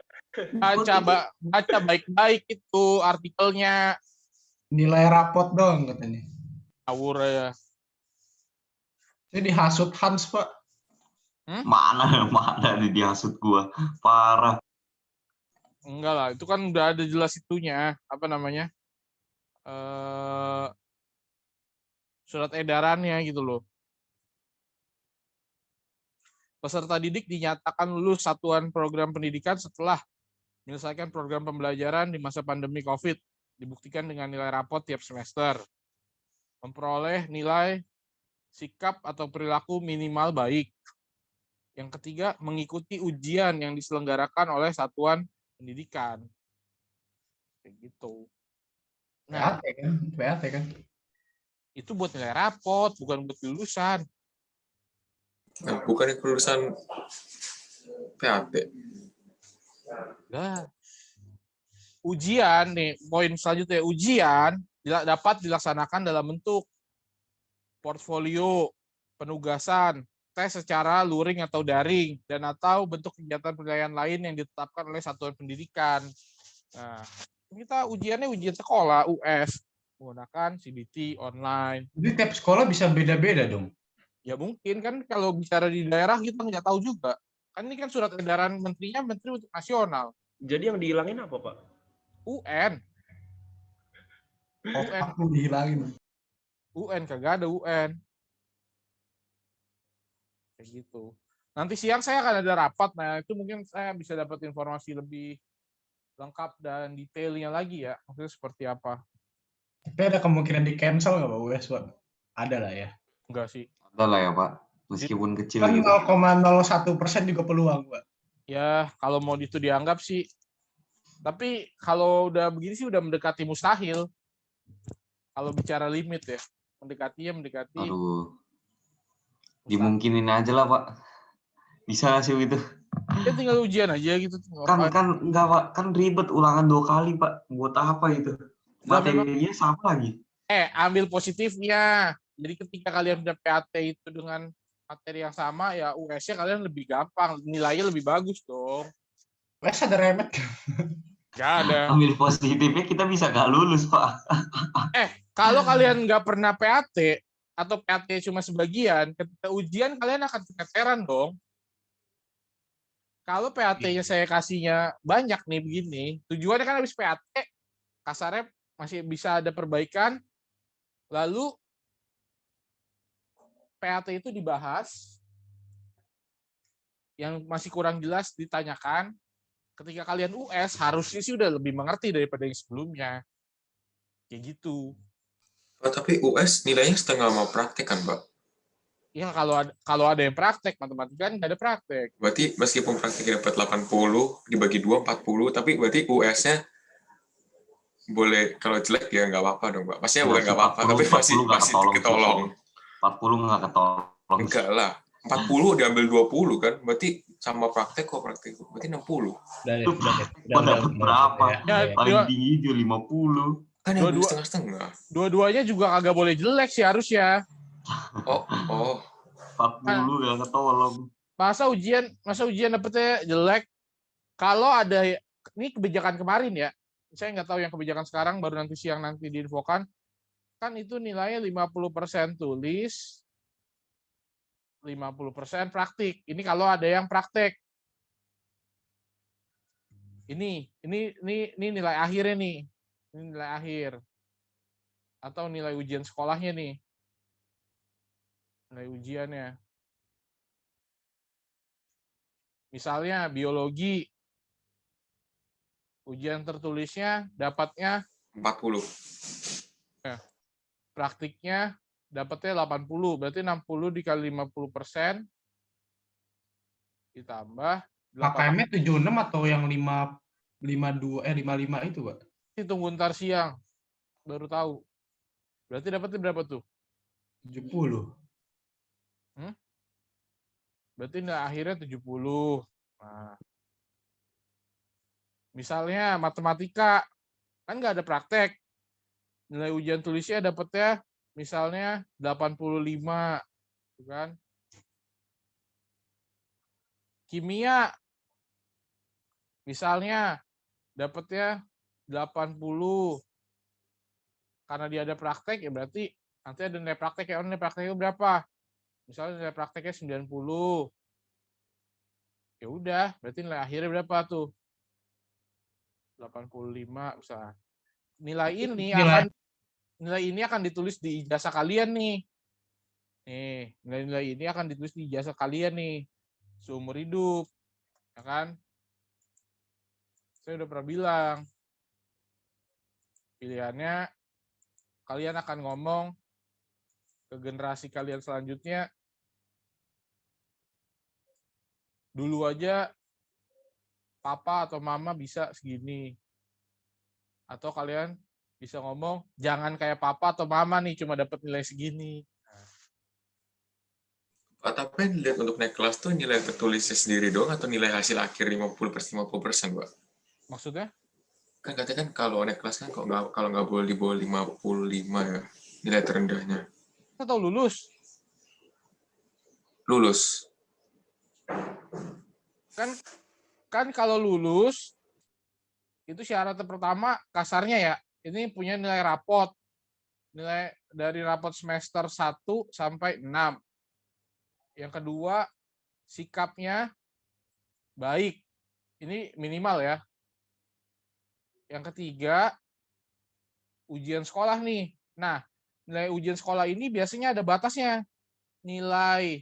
Baca baik-baik itu artikelnya. Nilai rapot dong katanya. Awur ya. Saya dihasut Hans, Pak. Mana dihasut gua. Parah. Enggak lah, itu kan udah ada jelas itunya. Apa namanya? Surat edarannya gitu loh. Peserta didik dinyatakan lulus satuan program pendidikan setelah menyelesaikan program pembelajaran di masa pandemi COVID. Dibuktikan dengan nilai rapot tiap semester. Memperoleh nilai sikap atau perilaku minimal baik. Yang ketiga, mengikuti ujian yang diselenggarakan oleh satuan pendidikan. Kayak gitu. Nah, PAT kan? itu buat nilai rapot, bukan buat kelulusan. Nah, bukan kelulusan PAT. Nah, ujian nih, poin selanjutnya, ujian dapat dilaksanakan dalam bentuk portfolio, penugasan, tes secara luring atau daring, dan atau bentuk kegiatan penilaian lain yang ditetapkan oleh satuan pendidikan. Nah, kita ujiannya ujian sekolah, US. menggunakan CBT online. Jadi tiap sekolah bisa beda-beda dong. Ya mungkin kan kalau bicara di daerah kita nggak tahu juga. Kan ini kan surat edaran menterinya Menteri untuk nasional. Jadi yang dihilangin apa, Pak? UN. Oh, aku dihilangin. UN kagak ada UN. Kayak gitu. Nanti siang saya akan ada rapat. Nah, itu mungkin saya bisa dapat informasi lebih lengkap dan detailnya lagi ya. Maksudnya seperti apa. Tapi ada kemungkinan di cancel nggak Pak US, Pak? Ada lah ya. Enggak sih. Ada lah ya Pak, meskipun kecil Kan gitu. 0,01% juga peluang, Pak. Ya, kalau mau itu dianggap sih. Tapi kalau udah begini sih udah mendekati mustahil. Kalau bicara limit ya. Mendekati. Aduh. Dimungkinin aja lah Pak. Bisa nggak sih itu? Ya tinggal ujian aja gitu. Kan enggak Pak, kan ribet ulangan 2 kali Pak. Buat apa itu? Materinya sama lagi. Ambil positifnya. Jadi ketika kalian udah PAT itu dengan materi yang sama, ya US-nya kalian lebih gampang. Nilainya lebih bagus dong. US ada remet. Gak ada. Ambil positifnya kita bisa nggak lulus Pak. Kalau kalian nggak pernah PAT, atau PAT cuma sebagian, ketika ujian kalian akan keteteran dong. Kalau PAT-nya saya kasihnya banyak nih begini, tujuannya kan habis PAT, kasarnya masih bisa ada perbaikan, lalu PAT itu dibahas, yang masih kurang jelas ditanyakan, ketika kalian US harusnya sih udah lebih mengerti daripada yang sebelumnya. Kayak gitu. Oh, tapi US nilainya setengah mau praktek kan, Pak? Ya kalau ada yang praktek, matematika kan nggak ada praktek. Berarti meskipun prakteknya dapat 80, dibagi 2, 40, tapi berarti US-nya boleh, kalau jelek ya nggak apa-apa dong, Pak. Maksudnya bukan nggak apa-apa, tapi masih ketolong. 40 nggak ketolong. Enggak lah. 40 diambil 20 kan, berarti sama praktek kok praktek. Berarti 60. Udah dapat berapa? Paling tinggi itu 50. Kan yang setengah-setengah. Dua-duanya juga kagak boleh jelek sih harusnya. Oh. 40 nggak ketolong. Masa ujian dapetnya jelek? Kalau ada, ini kebijakan kemarin ya, saya nggak tahu yang kebijakan sekarang, baru nanti siang nanti diinfokan, kan itu nilainya 50% tulis, 50% praktik. Ini kalau ada yang praktek. Ini nilai akhirnya nih. Ini nilai akhir. Atau nilai ujian sekolahnya nih. Nilai ujiannya. Misalnya biologi. Ujian tertulisnya dapatnya 40. Praktiknya dapatnya 80. Berarti 60 dikali 50%. Ditambah. KKM-nya 76 atau yang 55 itu, Pak? Tunggu ntar siang. Baru tahu. Berarti dapatnya berapa tuh? 70. Berarti akhirnya 70. Nah. Misalnya matematika, kan nggak ada praktek. Nilai ujian tulisnya dapatnya misalnya 85. Kan? Kimia, misalnya dapatnya 80. Karena dia ada praktek, ya berarti nanti ada nilai praktek. Ya, nilai prakteknya berapa? Misalnya nilai prakteknya 90. Ya udah, berarti nilai akhirnya berapa tuh? 85 misalnya. Nilai ini akan ditulis di ijazah kalian nih. Nih, nilai-nilai ini akan ditulis di ijazah kalian nih. Seumur hidup. Ya kan? Saya udah pernah bilang. Pilihannya kalian akan ngomong ke generasi kalian selanjutnya, dulu aja papa atau mama bisa segini. Atau kalian bisa ngomong, jangan kayak papa atau mama nih, cuma dapat nilai segini. Pak, tapi lihat untuk naik kelas tuh nilai tertulisnya sendiri doang atau nilai hasil akhir 50%, Pak? Maksudnya? Kan katanya kan kalau naik kelas kan kalau nggak boleh di bawah 55 ya, nilai terendahnya. Atau lulus? Lulus. Kan kalau lulus, itu syarat pertama kasarnya ya, ini punya nilai rapot nilai dari rapot semester 1 sampai 6. Yang kedua, sikapnya baik. Ini minimal ya. Yang ketiga, ujian sekolah nih. Nah, nilai ujian sekolah ini biasanya ada batasnya. Nilai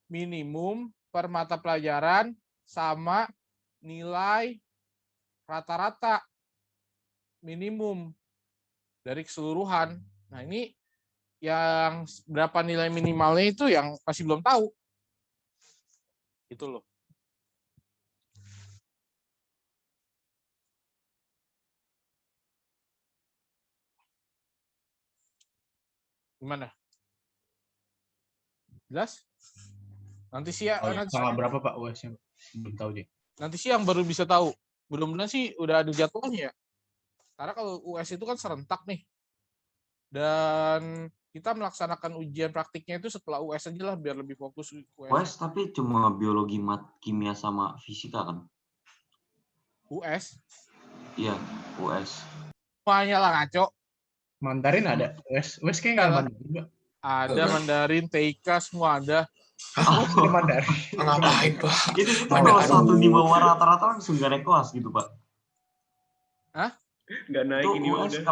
minimum per mata pelajaran sama nilai rata-rata minimum dari keseluruhan. Nah, ini yang berapa nilai minimalnya itu yang masih belum tahu. Itu loh. Gimana? Jelas? Nanti siang. Oh, tanggal berapa Pak US-nya? Belum tahu sih. Nanti siang baru bisa tahu. Mudah-mudahan sih udah ada jadwalnya ya. Karena kalau US itu kan serentak nih. Dan kita melaksanakan ujian praktiknya itu setelah US aja lah biar lebih fokus US. US tapi cuma biologi, kimia sama fisika kan? US? Iya, US. Semuanya lah ngaco. Mandarin ada? US kayaknya nggak Mandarin juga. Ada Mandarin, TIK semua ada. Ada Mandarin. Ngapain Pak? Itu kalau satu di bawah rata-rata langsung gak naik kelas gitu Pak. Hah? Nggak naik Itu ini US udah.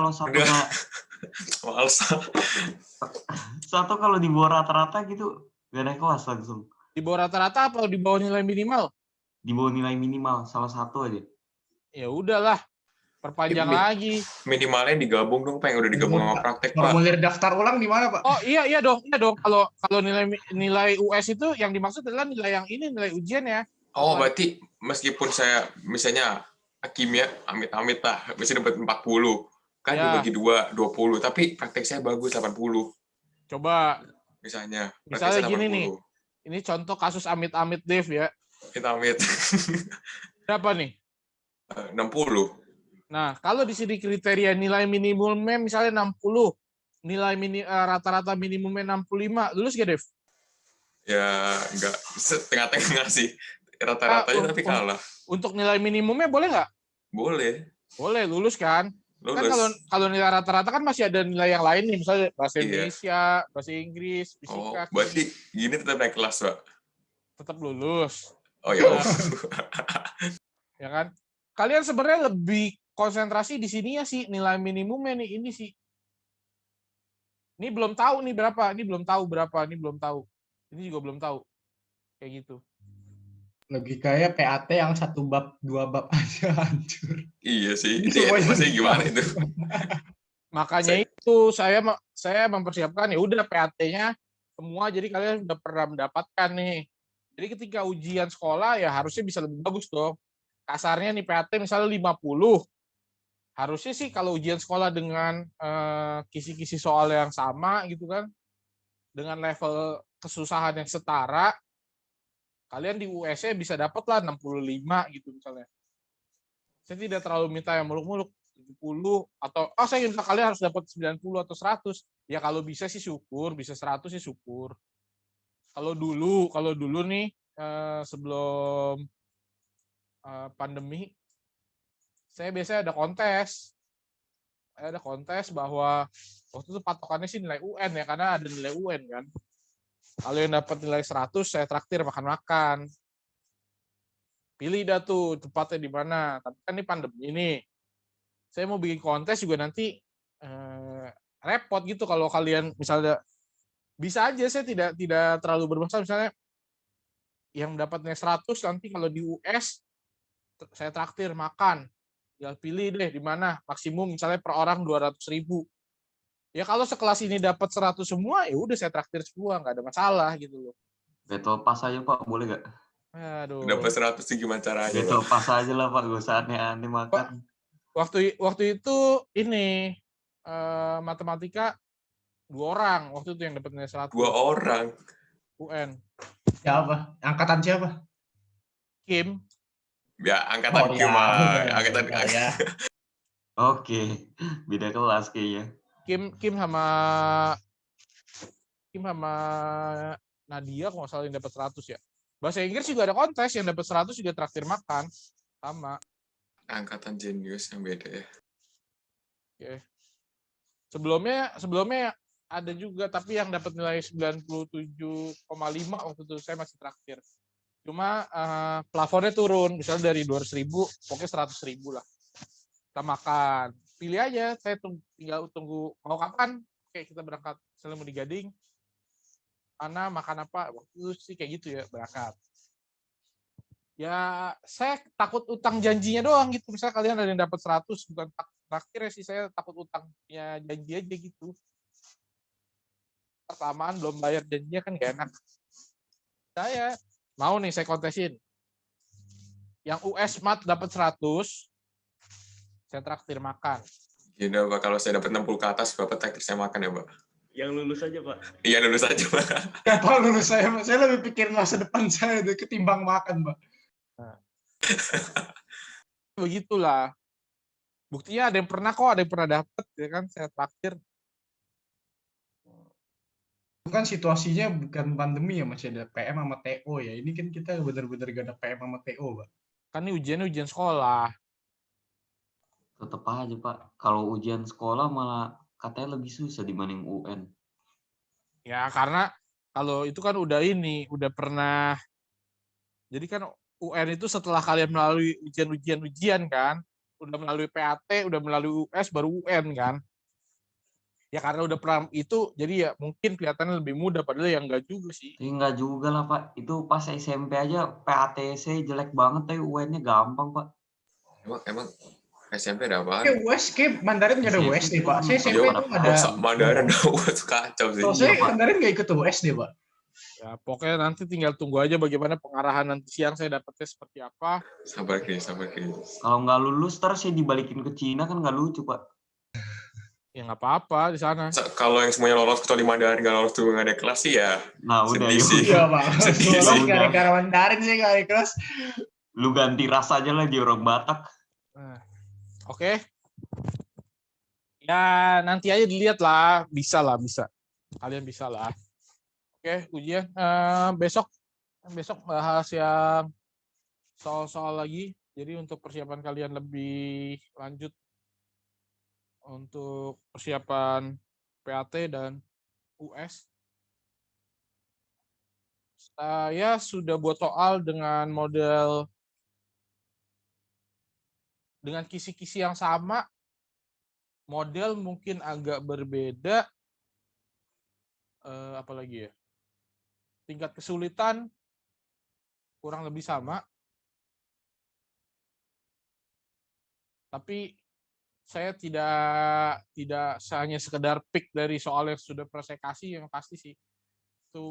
kalau satu kalau di bawah rata-rata gitu gak naik kelas langsung. Di bawah rata-rata apa di bawah nilai minimal? Di bawah nilai minimal salah satu aja. Ya udahlah, perpanjang lagi. Minimalnya digabung dong Pak, yang udah digabung sama praktek Pak. Formulir daftar ulang di mana Pak? Oh iya dong. Kalau nilai US itu yang dimaksud adalah nilai yang ini nilai ujian ya. Oh, berarti meskipun saya misalnya kimia amit-amit lah, bisa dapat 40. Kan Ya. dibagi 2, 20, tapi praktek saya bagus 80. Coba Misalnya gini nih. Ini contoh kasus amit-amit Dev ya. Kita amit. Berapa nih? 60. Nah, kalau di sini kriteria nilai minimumnya misalnya 60, nilai rata-rata minimumnya 65, lulus gak, Dev? Ya, enggak setengah-tengah sih. Rata-ratanya tapi kalah. Untuk nilai minimumnya boleh nggak? Boleh. Boleh, lulus kan? Lulus. Kan kalau nilai rata-rata kan masih ada nilai yang lain nih, misalnya bahasa Indonesia, bahasa Inggris, fisika. Berarti gini tetap naik kelas, Pak. Tetap lulus. Oh ya. Ya kan? Kalian sebenarnya lebih konsentrasi di sini ya sih, nilai minimumnya nih, ini sih. Ini belum tahu nih berapa, ini belum tahu berapa, ini belum tahu. Ini juga belum tahu. Kayak gitu. Lebih kayak PAT yang 1 bab, 2 bab aja hancur. Iya sih. Maksudnya gimana itu? Makanya itu saya mempersiapkan ya udah PAT-nya semua, jadi kalian udah pernah mendapatkan nih. Jadi ketika ujian sekolah ya harusnya bisa lebih bagus dong. Kasarnya nih PAT misalnya 50. Harusnya sih kalau ujian sekolah dengan kisi-kisi soal yang sama gitu kan, dengan level kesusahan yang setara, kalian di US-nya bisa dapat lah 65 gitu misalnya. Saya tidak terlalu minta yang muluk-muluk, 70 atau saya minta kalian harus dapat 90 atau 100. Ya kalau bisa sih syukur, bisa 100 sih syukur. Kalau dulu nih sebelum pandemi, saya biasanya ada kontes. Ada kontes bahwa waktu itu patokannya sih nilai UN ya, karena ada nilai UN kan. Kalau yang dapat nilai 100, saya traktir makan-makan. Pilih dah tuh tempatnya di mana. Tapi kan ini pandemi ini. Saya mau bikin kontes juga nanti repot gitu kalau kalian misalnya bisa aja saya tidak terlalu bermasalah misalnya yang dapat nilai 100 nanti kalau di US saya traktir makan. Ya pilih deh di mana. Maksimum misalnya per orang 200.000. Ya kalau sekelas ini dapat 100 semua, ya udah saya traktir semua, nggak ada masalah gitu loh. Battle pass aja Pak, boleh nggak? Aduh. Dapat 100 sih gimana caranya? Battle pass aja lah Pak, gak usah aneh-aneh makan. Waktu itu ini matematika 2 orang waktu itu yang dapat nilai 100. 2 orang. UN. Siapa? Angkatan siapa? Kim. Ya angkatan Kim. Angkatan ya. Oke, beda kelas kayaknya. Kim sama Nadia kalau nggak salah yang dapat 100 ya. Bahasa Inggris juga ada kontes yang dapat 100 juga traktir makan sama. Angkatan jenius yang beda ya. Oke. Sebelumnya ada juga, tapi yang dapat nilai 97,5 waktu itu saya masih traktir. Cuma plafonnya turun, misalnya dari 200.000, pokoknya 100.000 lah. Kita makan, pilih aja, saya tinggal tunggu mau kapan, kayak kita berangkat, misalnya mau di Gading, mana makan apa, waktu itu sih kayak gitu ya, berangkat. Ya, saya takut utang janjinya doang gitu, misalnya kalian ada yang dapat 100, bukan traktir sih, saya takut utangnya janji aja gitu. Kelamaan belum bayar janjinya kan gak enak. Saya mau nih, saya kontesin. Yang US mat dapat 100, saya traktir makan. Ya Pak, kalau saya dapat 60 ke atas, Bapak traktir saya makan ya, Pak. Yang lulus aja, Pak. Iya, lulus aja, Pak. Ya, Pak, lulus saya lebih pikirin masa depan saya ketimbang makan, Pak. Nah. Begitulah. Buktinya ada yang pernah dapat, ya kan, saya traktir. Itu kan situasinya bukan pandemi ya, masih ada PM sama TO ya. Ini kan kita benar-benar gak ada PM sama TO, Pak. Kan ini ujian sekolah. Tetap aja, Pak. Kalau ujian sekolah malah katanya lebih susah dibanding UN. Ya, karena kalau itu kan udah pernah. Jadi kan UN itu setelah kalian melalui ujian kan, udah melalui PAT, udah melalui US, baru UN kan. Ya karena udah pernah itu, jadi ya mungkin kelihatannya lebih mudah, padahal ya enggak juga sih. Enggak juga lah, Pak. Itu pas SMP aja PATC jelek banget, tapi UN-nya gampang, Pak. Emang SMP ada apaan? US, kayak Mandarin nggak ada US deh, Pak. Saya SMP itu ada Mandarin US kacau sih. Saya Mandarin nggak ikut US deh, Pak. Ya pokoknya nanti tinggal tunggu aja bagaimana pengarahan nanti siang saya dapetnya seperti apa. Sabar Chris. Kalau nggak lulus terus saya dibalikin ke Cina kan nggak lucu, Pak. Ya nggak apa-apa di sana. Kalau yang semuanya lolos kecuali Mandarin nggak lolos tuh nggak ada kelas sih ya. Nah udah sedih sih. Iya, Pak. Lolos nggak ada karyawan Mandarin sih nggak ada kelas. Lu ganti ras aja lah jadi orang Batak. Oke. Ya nanti aja dilihat lah, bisa. Kalian bisa lah. Oke, ujian besok bahas yang soal-soal lagi. Jadi untuk persiapan kalian lebih lanjut untuk persiapan PAT dan US. Saya sudah buat soal dengan model dengan kisi-kisi yang sama, model mungkin agak berbeda, apalagi ya, tingkat kesulitan kurang lebih sama, tapi saya tidak hanya sekedar pick dari soal yang sudah pernah saya kasih, yang pasti sih itu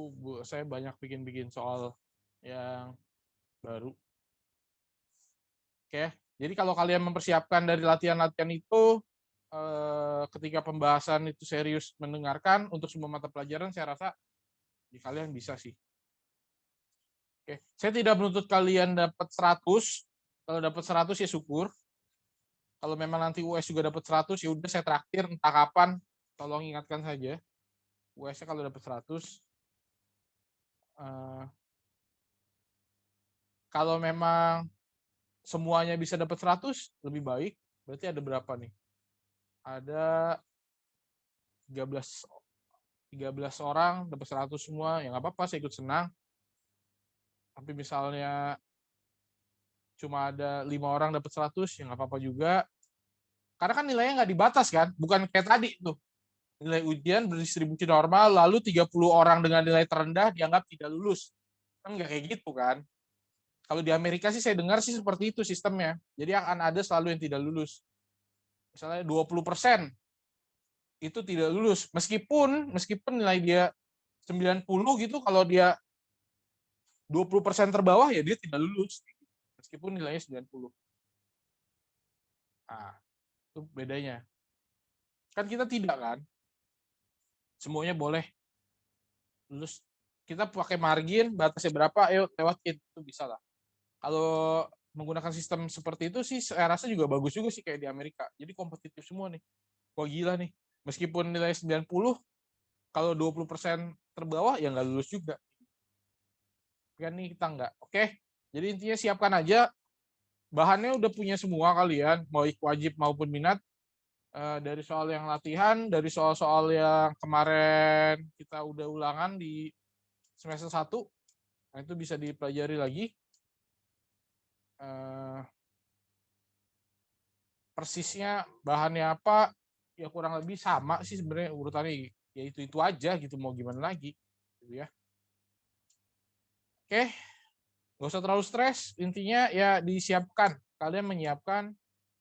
saya banyak bikin soal yang baru. Oke. Jadi kalau kalian mempersiapkan dari latihan-latihan itu, ketika pembahasan itu serius mendengarkan untuk semua mata pelajaran, saya rasa ya kalian bisa sih. Oke, saya tidak menuntut kalian dapat 100. Kalau dapat 100 ya syukur. Kalau memang nanti US juga dapat 100, ya udah saya traktir entah kapan. Tolong ingatkan saja. US-nya kalau dapat 100. Kalau memang semuanya bisa dapat 100, lebih baik. Berarti ada berapa nih? Ada 13 orang dapat 100 semua. Ya nggak apa-apa, saya ikut senang. Tapi misalnya cuma ada 5 orang dapat 100, ya nggak apa-apa juga. Karena kan nilainya nggak dibatas kan? Bukan kayak tadi tuh. Nilai ujian berdistribusi normal, lalu 30 orang dengan nilai terendah dianggap tidak lulus. Kan nggak kayak gitu kan? Kalau di Amerika sih saya dengar sih seperti itu sistemnya. Jadi akan ada selalu yang tidak lulus. Misalnya 20% itu tidak lulus. Meskipun nilai dia 90 gitu, kalau dia 20% terbawah ya dia tidak lulus. Meskipun nilainya 90. Nah, itu bedanya. Kan kita tidak kan? Semuanya boleh lulus. Kita pakai margin, batasnya berapa, ayo lewatin. Itu bisa lah. Kalau menggunakan sistem seperti itu sih saya rasa juga bagus juga sih kayak di Amerika. Jadi kompetitif semua nih. Wah gila nih. Meskipun nilai 90, kalau 20% terbawah ya nggak lulus juga. Kan nih kita nggak. Oke. Jadi intinya siapkan aja. Bahannya udah punya semua kalian. Mau wajib maupun minat. dari soal yang latihan, dari soal-soal yang kemarin kita udah ulangan di semester 1, nah itu bisa dipelajari lagi. Persisnya bahannya apa, ya kurang lebih sama sih sebenarnya urutannya, ya itu aja gitu, mau gimana lagi gitu ya. Oke, nggak usah terlalu stres, intinya ya disiapkan, kalian menyiapkan,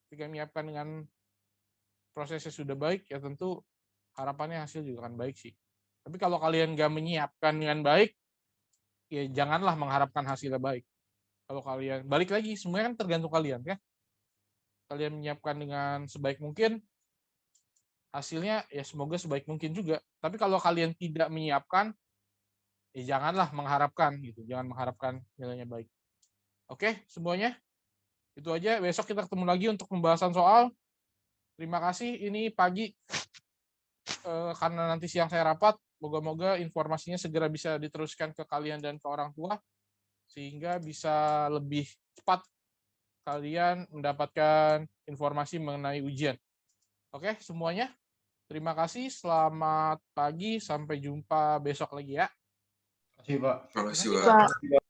ketika menyiapkan dengan prosesnya sudah baik, ya tentu harapannya hasil juga akan baik sih. Tapi kalau kalian nggak menyiapkan dengan baik, ya janganlah mengharapkan hasilnya baik. Kalau kalian, balik lagi, semuanya kan tergantung kalian ya. Kalian menyiapkan dengan sebaik mungkin, hasilnya ya semoga sebaik mungkin juga. Tapi kalau kalian tidak menyiapkan, ya janganlah mengharapkan gitu, jangan mengharapkan nilainya baik. Oke, semuanya itu aja. Besok kita ketemu lagi untuk pembahasan soal. Terima kasih. Ini pagi karena nanti siang saya rapat. Moga-moga informasinya segera bisa diteruskan ke kalian dan ke orang tua sehingga bisa lebih cepat kalian mendapatkan informasi mengenai ujian. Oke, semuanya. Terima kasih. Selamat pagi. Sampai jumpa besok lagi ya. Terima kasih, Pak. Terima kasih, Pak.